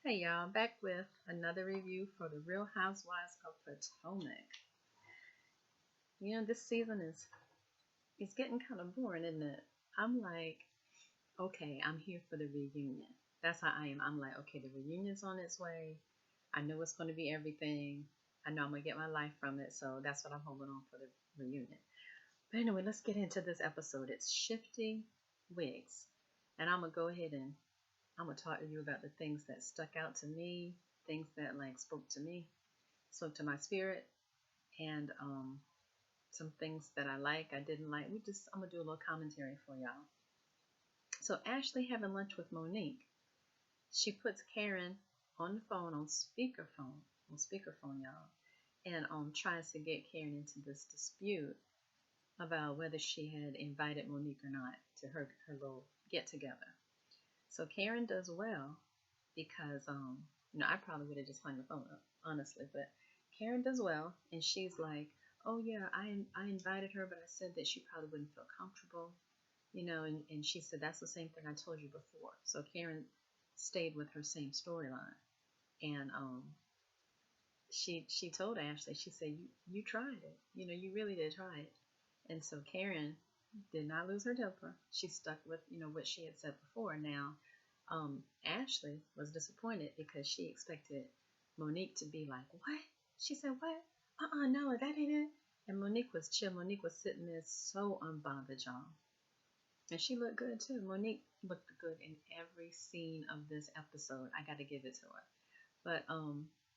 Hey y'all, back with another review for the Real Housewives of Potomac. This season is getting kind of boring, isn't it? I'm like, okay, I'm here for the reunion. That's how I am. I'm like, okay, the reunion's on its way. I know it's going to be everything. I know I'm going to get my life from it, so that's what I'm holding on for the reunion. But anyway, let's get into this episode. It's Shifty, Wigs. And I'm going to go ahead and I'm going to talk to you about the things that stuck out to me, things that spoke to me, spoke to my spirit, and some things that I didn't like. I'm going to do a little commentary for y'all. So Ashley having lunch with Monique, she puts Karen on the phone on speakerphone, y'all, and tries to get Karen into this dispute about whether she had invited Monique or not to her little get together. So Karen does well because I probably would have just hung the phone up, honestly, but Karen does well, and she's like, oh yeah, I invited her, but I said that she probably wouldn't feel comfortable, and she said that's the same thing I told you before. So Karen stayed with her same storyline, and she told Ashley, she said you tried it, you really did try it, and so Karen did not lose her temper. She stuck with what she had said before. Now Ashley was disappointed because she expected Monique to be like, what? She said, what? No, that ain't it. And Monique was chill. Monique was sitting there so unbothered, y'all. And she looked good too. Monique looked good in every scene of this episode. I got to give it to her. But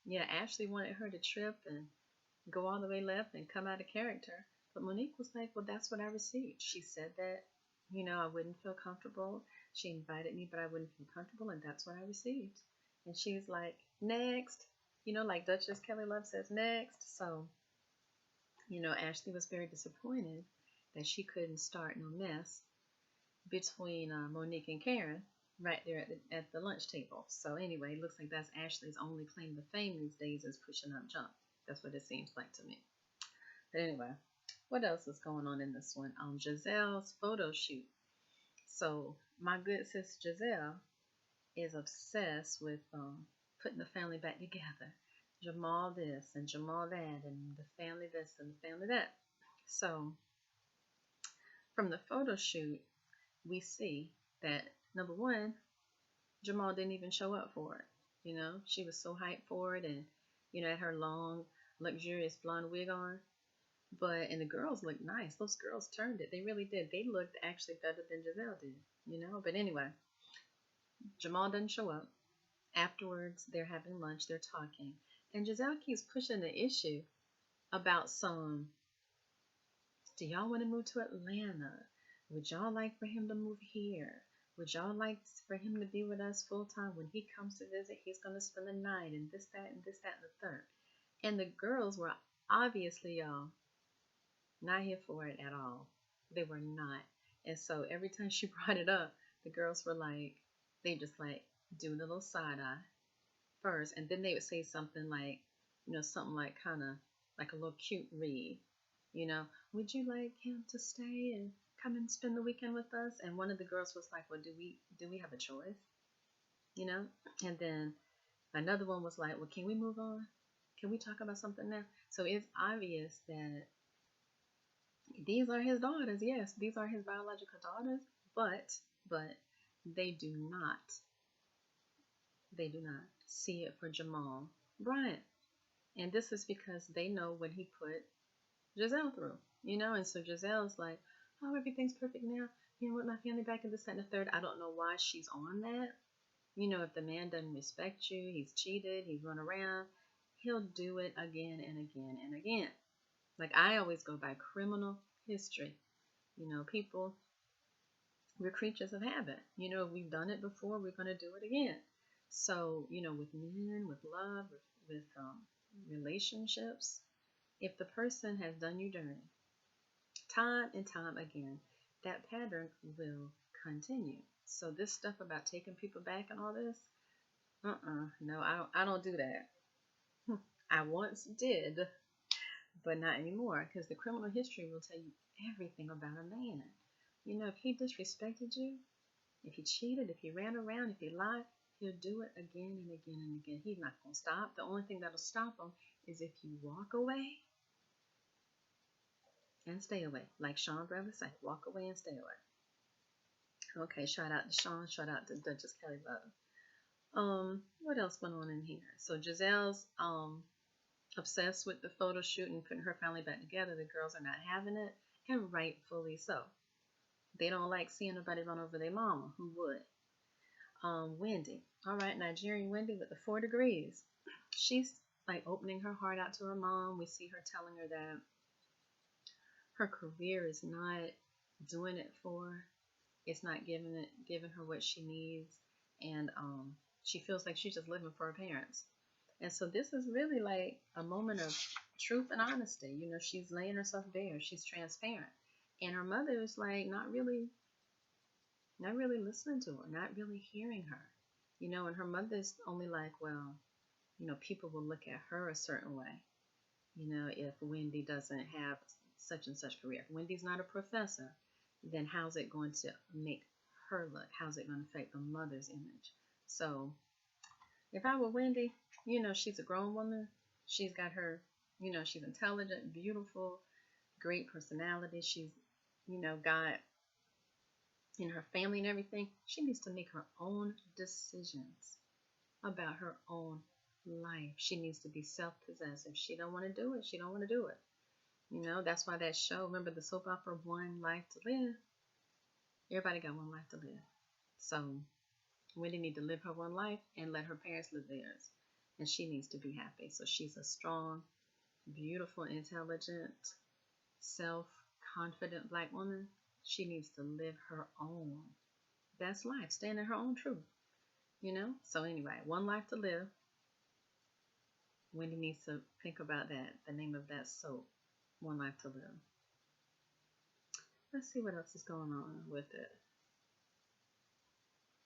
yeah, Ashley wanted her to trip and go all the way left and come out of character. But Monique was like, well, that's what I received. She said that, I wouldn't feel comfortable. She invited me, but I wouldn't feel comfortable, and that's what I received. And she's like, next. Like Duchess Kelly Love says, next. So, Ashley was very disappointed that she couldn't start no mess between Monique and Karen right there at the lunch table. So anyway, it looks like that's Ashley's only claim to fame these days is pushing up junk. That's what it seems like to me. But anyway, what else is going on in this one? Giselle's photo shoot. So my good sis Giselle is obsessed with putting the family back together. Jamal this and Jamal that and the family this and the family that. So from the photo shoot, we see that number one, Jamal didn't even show up for it. She was so hyped for it and, had her long, luxurious blonde wig on. And the girls looked nice. Those girls turned it. They really did. They looked actually better than Giselle did, But anyway, Jamal doesn't show up. Afterwards, they're having lunch. They're talking. And Giselle keeps pushing the issue about do y'all want to move to Atlanta? Would y'all like for him to move here? Would y'all like for him to be with us full time? When he comes to visit, he's going to spend the night and this, that, and this, that, and the third. And the girls were obviously, y'all, not here for it at all. They were not. And so every time she brought it up, the girls were like, they just do a little side eye first. And then they would say something like, something like kind of like a little cute read. Would you like him to stay and come and spend the weekend with us? And one of the girls was like, well, do we have a choice? And then another one was like, well, can we move on? Can we talk about something now? So it's obvious that these are his daughters. Yes, these are his biological daughters, but they do not see it for Jamal Bryant. And this is because they know what he put Giselle through, and so Giselle's like, oh, everything's perfect now. With my family back in the second and third. I don't know why she's on that. If the man doesn't respect you, he's cheated, he's run around, he'll do it again and again and again. Like I always go by criminal history. People, we're creatures of habit. If we've done it before, we're going to do it again. So, with men, with love, with relationships, if the person has done you dirty, time and time again, that pattern will continue. So this stuff about taking people back and all this, no, I don't do that. I once did, but not anymore, because the criminal history will tell you everything about a man. If he disrespected you, if he cheated, if he ran around, if he lied, He'll do it again and again and again. He's not going to stop. The only thing that'll stop him is if you walk away and stay away. Like Sean Bradley said, walk away and stay away. Okay, shout out to Sean. Shout out to Duchess Kelly Love. What else went on in here? So Giselle's obsessed with the photo shoot and putting her family back together. The girls are not having it, and rightfully so. They don't like seeing nobody run over their mama. Who would? Wendy. All right, Nigerian Wendy with the 4 degrees. She's like opening her heart out to her mom. We see her telling her that her career is not doing it for her. It's not giving her what she needs, and she feels like she's just living for her parents. And so this is really like a moment of truth and honesty. You know, she's laying herself bare. She's transparent, and her mother is like not really listening to her, not really hearing her. You know, and her mother's only like, well, you know, people will look at her a certain way. You know, if Wendy doesn't have such and such career, if Wendy's not a professor, then how's it going to make her look? How's it going to affect the mother's image? So if I were Wendy, you know, she's a grown woman. She's got her, you know, she's intelligent, beautiful, great personality. She's, you know, got in her family and everything. She needs to make her own decisions about her own life. She needs to be self-possessed. If she don't want to do it, she don't want to do it. You know, that's why that show, remember the soap opera One Life to Live? Everybody got one life to live. So Wendy needs to live her one life and let her parents live theirs. And she needs to be happy. So she's a strong, beautiful, intelligent, self-confident black woman. She needs to live her own best life, stand in her own truth. You know? So anyway, one life to live. Wendy needs to think about that, the name of that soap. One Life to Live. Let's see what else is going on with it.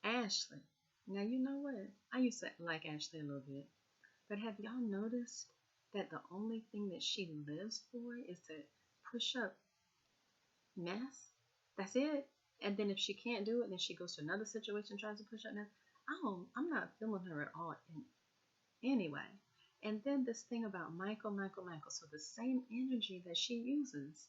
Ashley. Now, you know what? I used to like Ashley a little bit. But have y'all noticed that the only thing that she lives for is to push up mess? That's it. And then if she can't do it, then she goes to another situation and tries to push up mess. I'm not feeling her at all in any way. And then this thing about Michael. So the same energy that she uses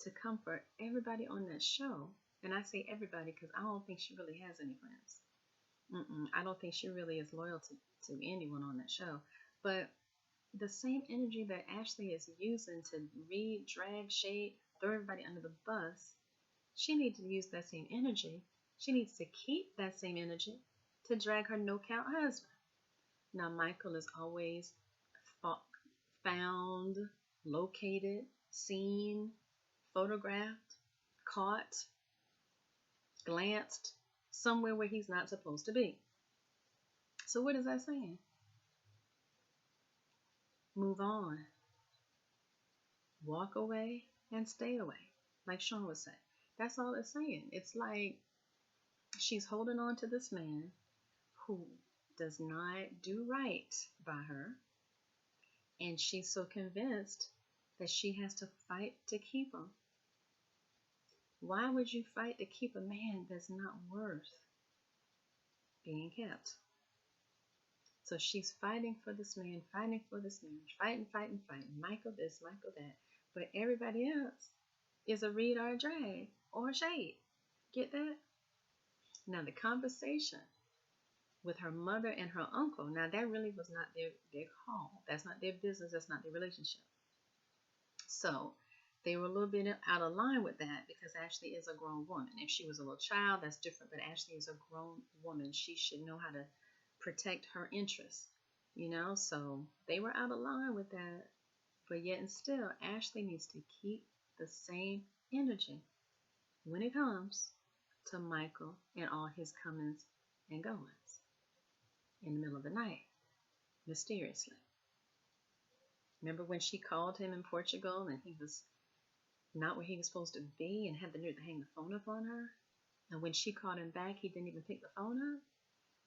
to comfort everybody on that show, and I say everybody because I don't think she really has any friends. I don't think she really is loyal to anyone on that show. But the same energy that Ashley is using to read, drag, shade, throw everybody under the bus, she needs to use that same energy. She needs to keep that same energy to drag her no-count husband. Now, Michael is always found, located, seen, photographed, caught, glanced somewhere where he's not supposed to be. So what is that saying? Move on. Walk away and stay away, like Sean was saying. That's all it's saying. It's like she's holding on to this man who does not do right by her. And she's so convinced that she has to fight to keep him. Why would you fight to keep a man that's not worth being kept? So she's fighting for this man, fighting for this man, fighting. Michael this, Michael that. But everybody else is a read or a drag or a shade. Get that? Now the conversation with her mother and her uncle, now that really was not their call. That's not their business. That's not their relationship. So they were a little bit out of line with that because Ashley is a grown woman. If she was a little child, that's different. But Ashley is a grown woman. She should know how to protect her interests, you know? So they were out of line with that. But yet and still, Ashley needs to keep the same energy when it comes to Michael and all his comings and goings in the middle of the night, mysteriously. Remember when she called him in Portugal and he was not where he was supposed to be and had the nerve to hang the phone up on her? And when she called him back, he didn't even pick the phone up?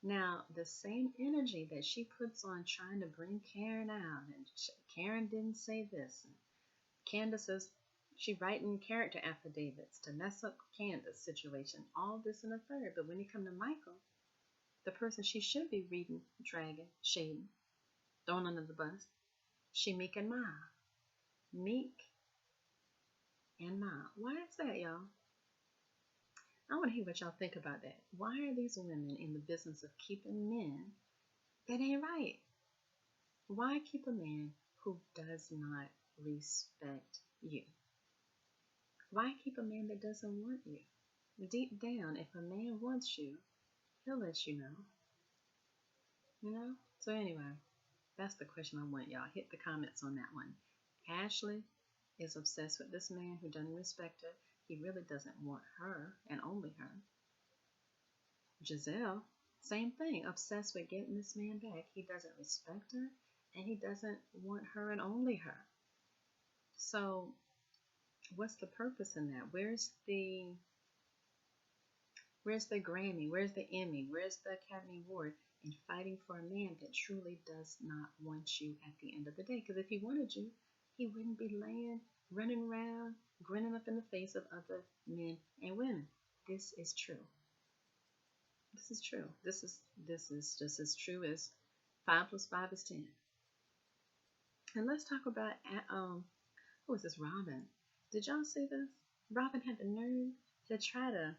Now, the same energy that she puts on trying to bring Karen out, and Karen didn't say this, and Candace is, she writing character affidavits to mess up Candace's situation, all this and a third. But when it comes to Michael, the person she should be reading, dragging, shading, throwing under the bus. She meek and mild. Meek and mild. Why is that, y'all? I want to hear what y'all think about that. Why are these women in the business of keeping men that ain't right? Why keep a man who does not respect you? Why keep a man that doesn't want you? Deep down, if a man wants you, he'll let you know. You know? So anyway, that's the question I want y'all. Hit the comments on that one. Ashley is obsessed with this man who doesn't respect her. He really doesn't want her and only her. Giselle, same thing, obsessed with getting this man back. He doesn't respect her and he doesn't want her and only her. So what's the purpose in that? Where's the Grammy? Where's the Emmy? Where's the Academy Award in fighting for a man that truly does not want you at the end of the day? Because if he wanted you, he wouldn't be running around, grinning up in the face of other men and women. This is true. This is true. This is just as true as 5 + 5 is 10. And let's talk about who was this? Robin. Did y'all see this? Robin had the nerve to try to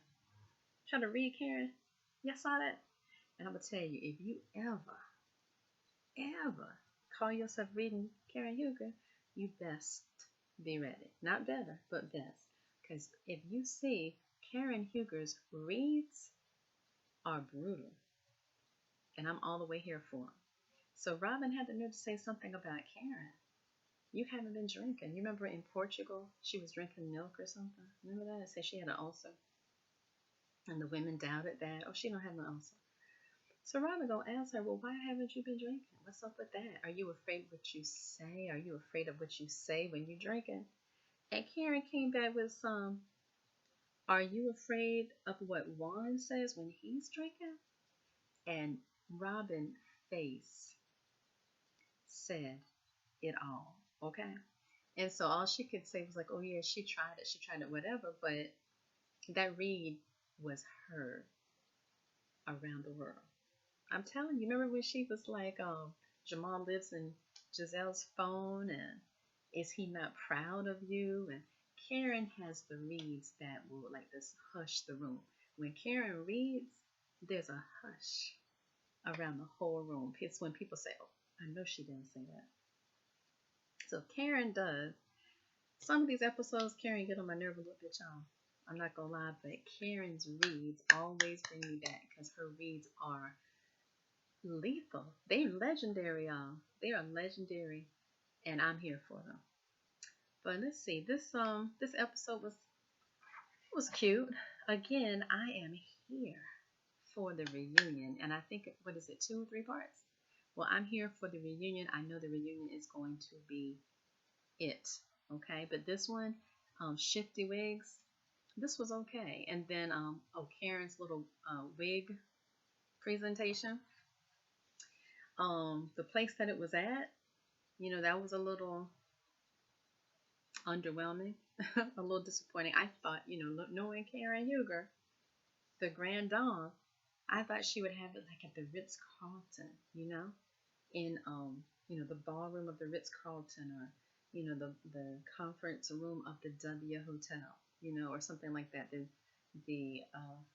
read Karen. Y'all saw that? And I'm gonna tell you, if you ever call yourself reading Karen Huger, you best be ready. Not better, but best. Because if you see Karen Huger's reads are brutal. And I'm all the way here for them. So Robin had the nerve to say something about Karen. You haven't been drinking. You remember in Portugal, she was drinking milk or something? Remember that? It said she had an ulcer. And the women doubted that. Oh, she don't have an ulcer. So Robin gonna ask her, well, why haven't you been drinking? What's up with that? Are you afraid of what you say? Are you afraid of what you say when you're drinking? And Karen came back with some, are you afraid of what Juan says when he's drinking? And Robin's face said it all, okay? And so all she could say was like, oh yeah, she tried it, whatever. But that read was heard around the world. I'm telling you, remember when she was like, Jamal lives in Giselle's phone, and is he not proud of you? And Karen has the reads that will like this hush the room. When Karen reads, there's a hush around the whole room. It's when people say, oh, I know she didn't say that. So Karen does. Some of these episodes, Karen get on my nerve a little bit, y'all. I'm not gonna lie, but Karen's reads always bring me back because her reads are lethal. They're legendary, y'all. They are legendary, and I'm here for them. But let's see. This episode was cute. Again, I am here for the reunion, and I think what is it, 2 or 3 parts? Well, I'm here for the reunion. I know the reunion is going to be it. Okay, but this one, Shifty Wigs, this was okay. And then Karen's little wig presentation. The place that it was at, that was a little underwhelming, a little disappointing. I thought, knowing Karen Huger, the grand dame, I thought she would have it like at the Ritz-Carlton, in the ballroom of the Ritz-Carlton, or the conference room of the W Hotel, or something like that. The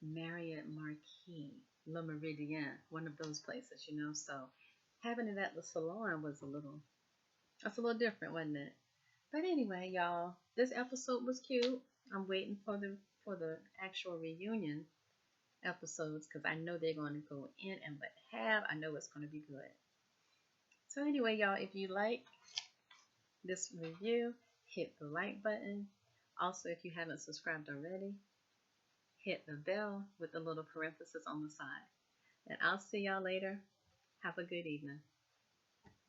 Marriott Marquis, Le Meridien, one of those places, So having it at the salon was that's a little different, wasn't it? But anyway, y'all, this episode was cute. I'm waiting for the actual reunion episodes because I know they're going to go in and what have. I know it's going to be good. So anyway, y'all, if you like this review, hit the like button. Also, if you haven't subscribed already, hit the bell with the little parenthesis on the side. And I'll see y'all later. Have a good evening.